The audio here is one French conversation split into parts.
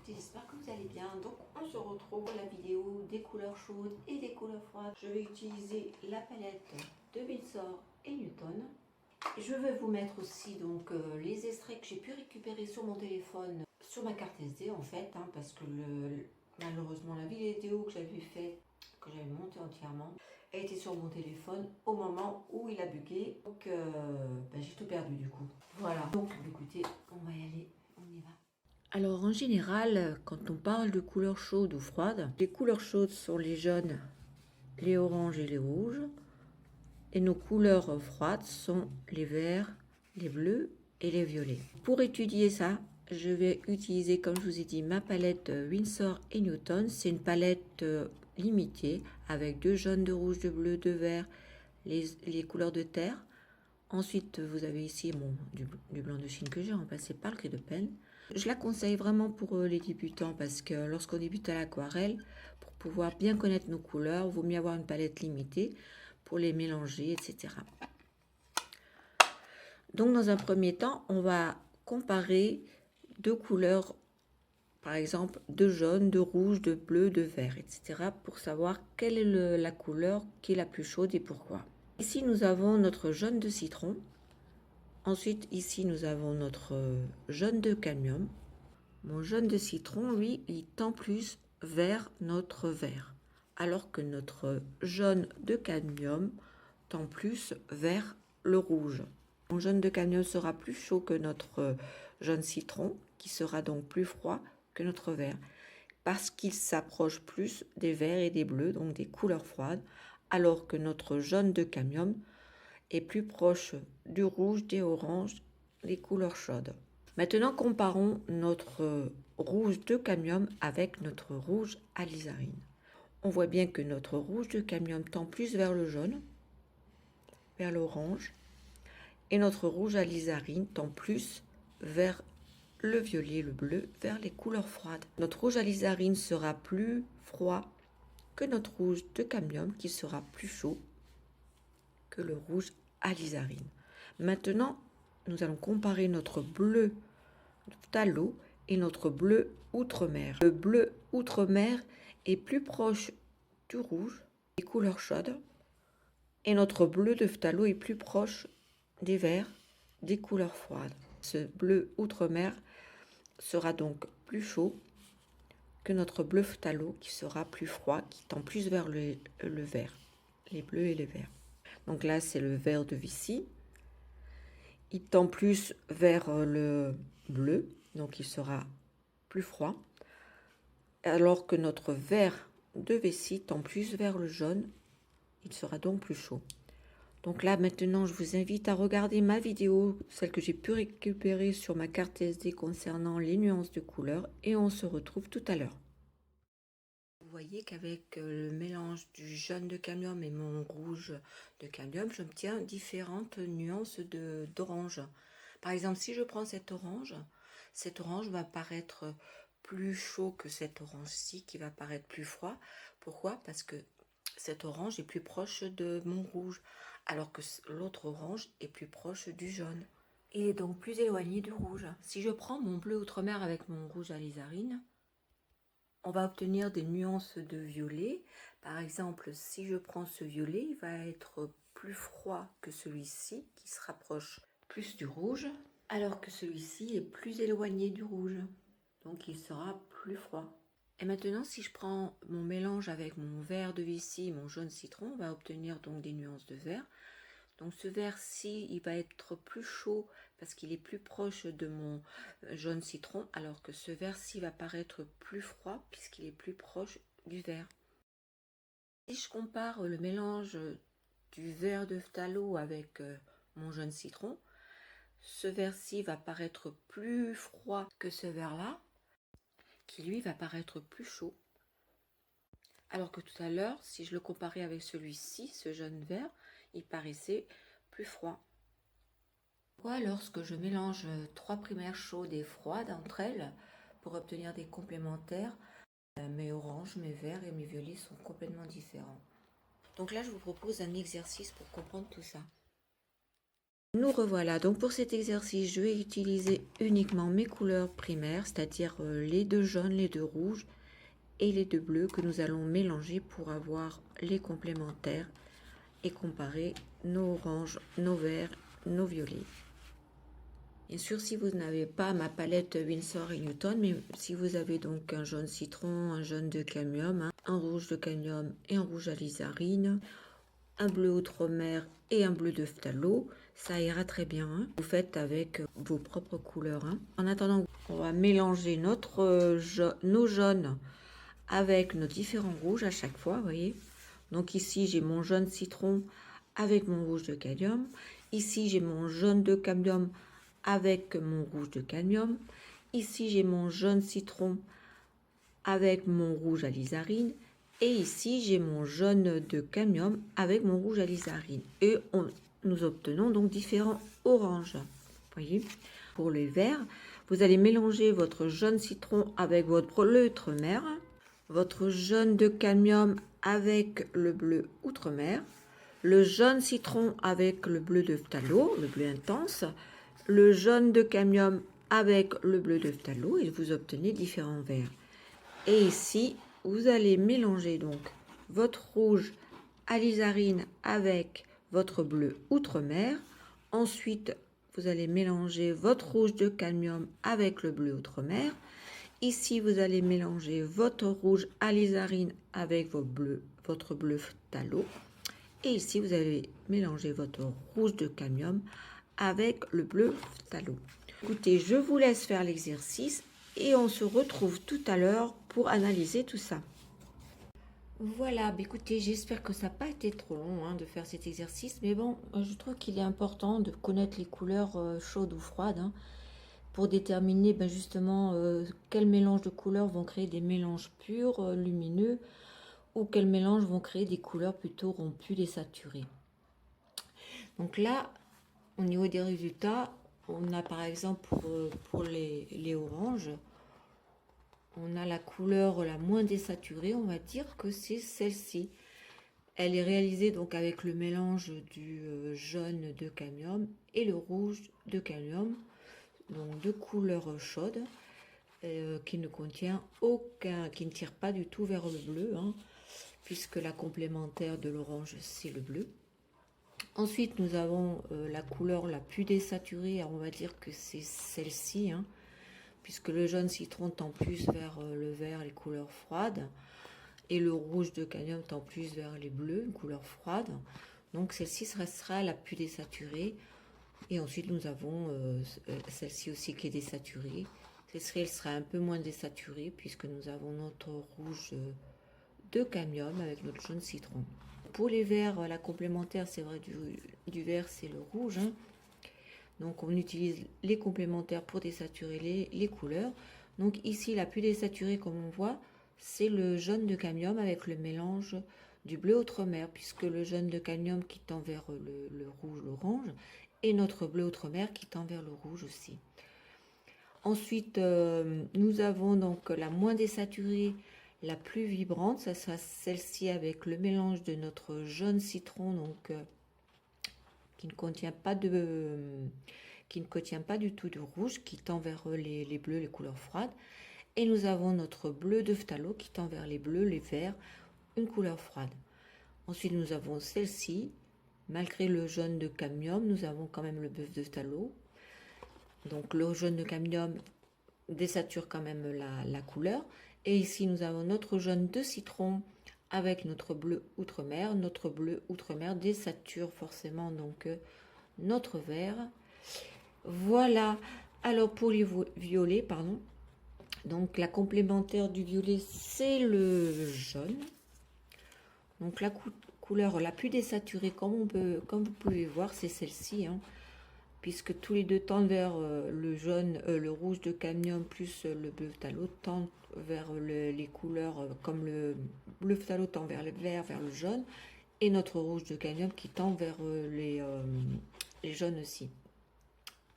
écoutez, j'espère que vous allez bien. Donc on se retrouve pour la vidéo des couleurs chaudes et des couleurs froides. Je vais utiliser la palette de Winsor et Newton. Je vais vous mettre aussi donc les extraits que j'ai pu récupérer sur mon téléphone, sur ma carte SD en fait, parce que malheureusement la vidéo que j'avais faite, que j'avais montée entièrement, a été sur mon téléphone au moment où il a bugué. Donc j'ai tout perdu du coup. Voilà, donc écoutez, on va y aller, on y va. Alors en général, quand on parle de couleurs chaudes ou froides, les couleurs chaudes sont les jaunes, les oranges et les rouges. Et nos couleurs froides sont les verts, les bleus et les violets. Pour étudier ça, je vais utiliser, comme je vous ai dit, ma palette Winsor et Newton. C'est une palette limitée avec de jaune, de rouge, de bleu, de vert, les couleurs de terre. Ensuite, vous avez ici du blanc de Chine que j'ai remplacé par le gris de peine. Je la conseille vraiment pour les débutants parce que lorsqu'on débute à l'aquarelle, pour pouvoir bien connaître nos couleurs, il vaut mieux avoir une palette limitée pour les mélanger, etc. Donc, dans un premier temps, on va comparer deux couleurs, par exemple de jaune, de rouge, de bleu, de vert, etc. pour savoir quelle est la couleur qui est la plus chaude et pourquoi. Ici, nous avons notre jaune de citron. Ensuite, ici, nous avons notre jaune de cadmium. Mon jaune de citron, lui, il tend plus vers notre vert, alors que notre jaune de cadmium tend plus vers le rouge. Mon jaune de cadmium sera plus chaud que notre jaune citron, qui sera donc plus froid que notre vert, parce qu'il s'approche plus des verts et des bleus, donc des couleurs froides, alors que notre jaune de cadmium est plus proche du rouge, des oranges, des couleurs chaudes. Maintenant, comparons notre rouge de cadmium avec notre rouge alizarine. On voit bien que notre rouge de cadmium tend plus vers le jaune, vers l'orange, et notre rouge alizarine tend plus vers le violet, le bleu, vers les couleurs froides. Notre rouge alizarine sera plus froid que notre rouge de cadmium qui sera plus chaud que le rouge alizarine. Maintenant, nous allons comparer notre bleu phthalo et notre bleu outremer. Le bleu outremer est plus proche du rouge, des couleurs chaudes, et notre bleu de phthalo est plus proche des verts, des couleurs froides. Ce bleu outremer sera donc plus chaud que notre bleu phthalo qui sera plus froid, qui tend plus vers le vert, les bleus et les verts. Donc là, c'est le vert de Vichy. Il tend plus vers le bleu, donc il sera plus froid, alors que notre vert de vessie tend plus vers le jaune, il sera donc plus chaud. Donc là, maintenant, je vous invite à regarder ma vidéo, celle que j'ai pu récupérer sur ma carte SD concernant les nuances de couleurs, et on se retrouve tout à l'heure. Vous voyez qu'avec le mélange du jaune de cadmium et mon rouge de cadmium, j'obtiens différentes nuances d'orange. Par exemple, si je prends cet orange va paraître plus chaud que cet orange-ci qui va paraître plus froid. Pourquoi? Parce que cet orange est plus proche de mon rouge, alors que l'autre orange est plus proche du jaune. Il est donc plus éloigné du rouge. Si je prends mon bleu outremer avec mon rouge alizarine, on va obtenir des nuances de violet. Par exemple, si je prends ce violet, il va être plus froid que celui-ci, qui se rapproche plus du rouge, alors que celui-ci est plus éloigné du rouge, donc il sera plus froid. Et maintenant, si je prends mon mélange avec mon vert de Vichy et mon jaune citron, on va obtenir donc des nuances de vert. Donc ce vert-ci, il va être plus chaud parce qu'il est plus proche de mon jaune citron, alors que ce vert-ci va paraître plus froid puisqu'il est plus proche du vert. Si je compare le mélange du vert de phthalo avec mon jaune citron, ce vert-ci va paraître plus froid que ce vert-là, qui lui va paraître plus chaud. Alors que tout à l'heure, si je le comparais avec celui-ci, ce jaune vert, il paraissait plus froid. Lorsque je mélange trois primaires chaudes et froides entre elles pour obtenir des complémentaires, mes oranges, mes verts et mes violets sont complètement différents. Donc là, je vous propose un exercice pour comprendre tout ça. Nous revoilà. Donc pour cet exercice, je vais utiliser uniquement mes couleurs primaires, c'est-à-dire les deux jaunes, les deux rouges et les deux bleus que nous allons mélanger pour avoir les complémentaires et comparer nos oranges, nos verts, nos violets. Bien sûr, si vous n'avez pas ma palette Winsor et Newton, mais si vous avez donc un jaune citron, un jaune de cadmium, un rouge de cadmium et un rouge alizarine, un bleu outre-mer et un bleu de phthalo, ça ira très bien. Hein. Vous faites avec vos propres couleurs. Hein. En attendant, on va mélanger nos jaunes avec nos différents rouges à chaque fois, vous voyez. Donc ici, j'ai mon jaune citron avec mon rouge de cadmium. Ici, j'ai mon jaune de cadmium avec mon rouge de cadmium. Ici, j'ai mon jaune citron avec mon rouge alizarine. Et ici, j'ai mon jaune de cadmium avec mon rouge alizarine. Et nous obtenons donc différents oranges. Voyez. Pour les verts, vous allez mélanger votre jaune citron avec votre bleu outre-mer, votre jaune de cadmium avec le bleu outre-mer, le jaune citron avec le bleu de phthalo, le bleu intense, le jaune de cadmium avec le bleu de phthalo et vous obtenez différents verts. Et ici, vous allez mélanger donc votre rouge alizarine avec votre bleu outre-mer. Ensuite, vous allez mélanger votre rouge de cadmium avec le bleu outre-mer. Ici, vous allez mélanger votre rouge alizarine avec votre bleu phthalo. Et ici, vous allez mélanger votre rouge de cadmium avec le bleu phthalo. Écoutez, je vous laisse faire l'exercice et on se retrouve tout à l'heure pour analyser tout ça. Voilà, écoutez, j'espère que ça n'a pas été trop long de faire cet exercice, mais bon, je trouve qu'il est important de connaître les couleurs chaudes ou froides pour déterminer justement quels mélanges de couleurs vont créer des mélanges purs, lumineux, ou quels mélanges vont créer des couleurs plutôt rompues, désaturées. Donc là, au niveau des résultats, on a par exemple pour les oranges, on a la couleur la moins désaturée, on va dire que c'est celle-ci. Elle est réalisée donc avec le mélange du jaune de cadmium et le rouge de cadmium, donc deux couleurs chaudes qui ne contient qui ne tire pas du tout vers le bleu, puisque la complémentaire de l'orange c'est le bleu. Ensuite, nous avons la couleur la plus désaturée, on va dire que c'est celle-ci, puisque le jaune citron tend plus vers le vert, les couleurs froides, et le rouge de cadmium tend plus vers les bleus, une couleur froide. Donc celle-ci sera la plus désaturée. Et ensuite, nous avons celle-ci aussi qui est désaturée. Elle sera un peu moins désaturée, puisque nous avons notre rouge de cadmium avec notre jaune citron. Pour les verts, la complémentaire, c'est vrai, du vert, c'est le rouge. Donc on utilise les complémentaires pour désaturer les couleurs. Donc ici, la plus désaturée, comme on voit, c'est le jaune de cadmium avec le mélange du bleu outre-mer, puisque le jaune de cadmium qui tend vers le rouge, l'orange, et notre bleu outre-mer qui tend vers le rouge aussi. Ensuite, nous avons donc la moins désaturée, la plus vibrante, ça sera celle-ci avec le mélange de notre jaune citron, donc qui ne contient pas du tout de rouge, qui tend vers les bleus, les couleurs froides. Et nous avons notre bleu de phthalo qui tend vers les bleus, les verts, une couleur froide. Ensuite, nous avons celle-ci. Malgré le jaune de cadmium, nous avons quand même le bleu de phthalo. Donc le jaune de cadmium désature quand même la couleur. Et ici, nous avons notre jaune de citron avec notre bleu outre-mer. Notre bleu outre-mer désature forcément donc notre vert. Voilà. Alors pour les violets, pardon. Donc la complémentaire du violet, c'est le jaune. Donc la couleur la plus désaturée, comme vous pouvez voir, c'est celle-ci, puisque tous les deux tendent vers le rouge de cadmium plus le bleu phthalo tendent vers les couleurs comme le bleu phthalo tend vers le vert, vers le jaune, et notre rouge de cadmium qui tend vers les jaunes aussi.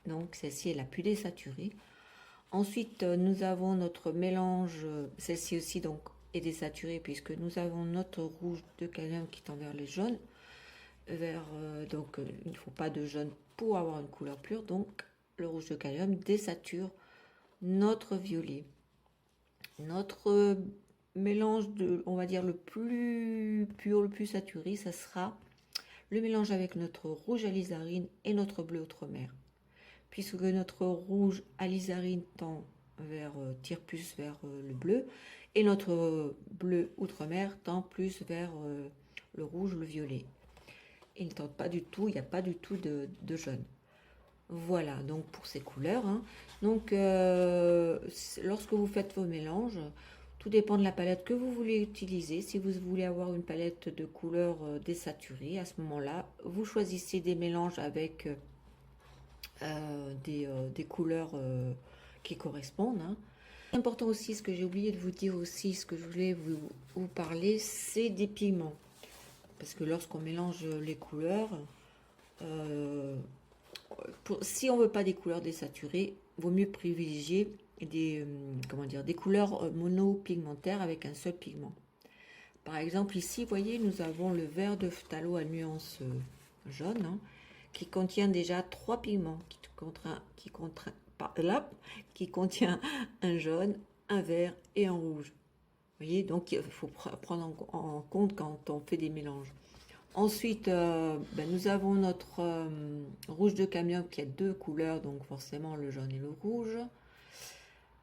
Donc celle-ci est la plus désaturée. Ensuite, nous avons notre mélange, celle-ci aussi donc est désaturée puisque nous avons notre rouge de cadmium qui tend vers les jaunes, vers, il ne faut pas de jaune pour avoir une couleur pure, donc le rouge de cadmium désature notre violet. Notre mélange on va dire le plus pur, le plus saturé, ça sera le mélange avec notre rouge alizarine et notre bleu outre-mer. Puisque notre rouge alizarine tire plus vers le bleu et notre bleu outre-mer tend plus vers le rouge, le violet. Il ne tente pas du tout, il n'y a pas du tout de jaune. Voilà, donc pour ces couleurs. Hein. Donc, lorsque vous faites vos mélanges, tout dépend de la palette que vous voulez utiliser. Si vous voulez avoir une palette de couleurs désaturées, à ce moment-là, vous choisissez des mélanges avec des couleurs qui correspondent. Hein. Important aussi, ce que j'ai oublié de vous dire aussi, ce que je voulais vous parler, c'est des pigments. Parce que lorsqu'on mélange les couleurs, si on veut pas des couleurs désaturées, vaut mieux privilégier des couleurs monopigmentaires avec un seul pigment. Par exemple, ici, vous voyez, nous avons le vert de phthalo à nuance jaune, hein, qui contient déjà 3 pigments, qui contient un jaune, un vert et un rouge. Vous voyez, donc il faut prendre en compte quand on fait des mélanges. Ensuite, nous avons notre rouge de cadmium qui a 2 couleurs, donc forcément le jaune et le rouge.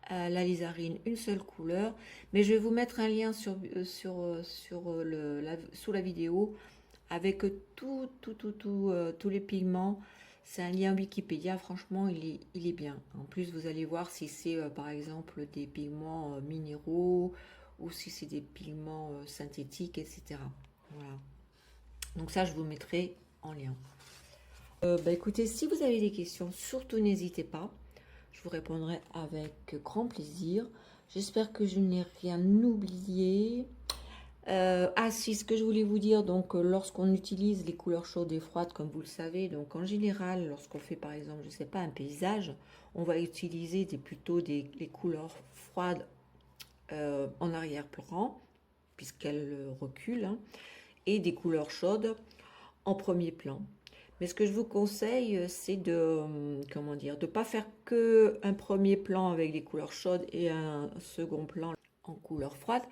L'alizarine, une seule couleur. Mais je vais vous mettre un lien sous la vidéo avec tous les pigments. C'est un lien Wikipédia, franchement, il est bien. En plus, vous allez voir si c'est par exemple des pigments minéraux ou si c'est des pigments synthétiques, etc. Voilà. Donc ça, je vous mettrai en lien. Écoutez, si vous avez des questions, surtout n'hésitez pas. Je vous répondrai avec grand plaisir. J'espère que je n'ai rien oublié. Si, ce que je voulais vous dire, donc lorsqu'on utilise les couleurs chaudes et froides, comme vous le savez, donc en général, lorsqu'on fait par exemple, je ne sais pas, un paysage, on va utiliser plutôt les couleurs froides en arrière-plan, puisqu'elles reculent, hein, et des couleurs chaudes en premier plan. Mais ce que je vous conseille, c'est de pas faire que un premier plan avec des couleurs chaudes et un second plan en couleurs froides.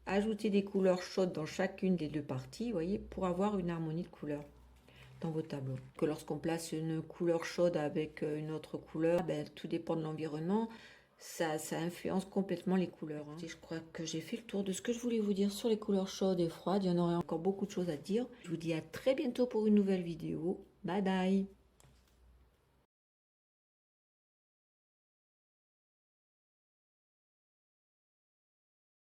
Ajoutez des couleurs chaudes dans chacune des 2 parties, voyez, pour avoir une harmonie de couleurs dans vos tableaux. Que lorsqu'on place une couleur chaude avec une autre couleur, tout dépend de l'environnement. Ça influence complètement les couleurs. Hein. Je crois que j'ai fait le tour de ce que je voulais vous dire sur les couleurs chaudes et froides. Il y en aurait encore beaucoup de choses à dire. Je vous dis à très bientôt pour une nouvelle vidéo. Bye bye!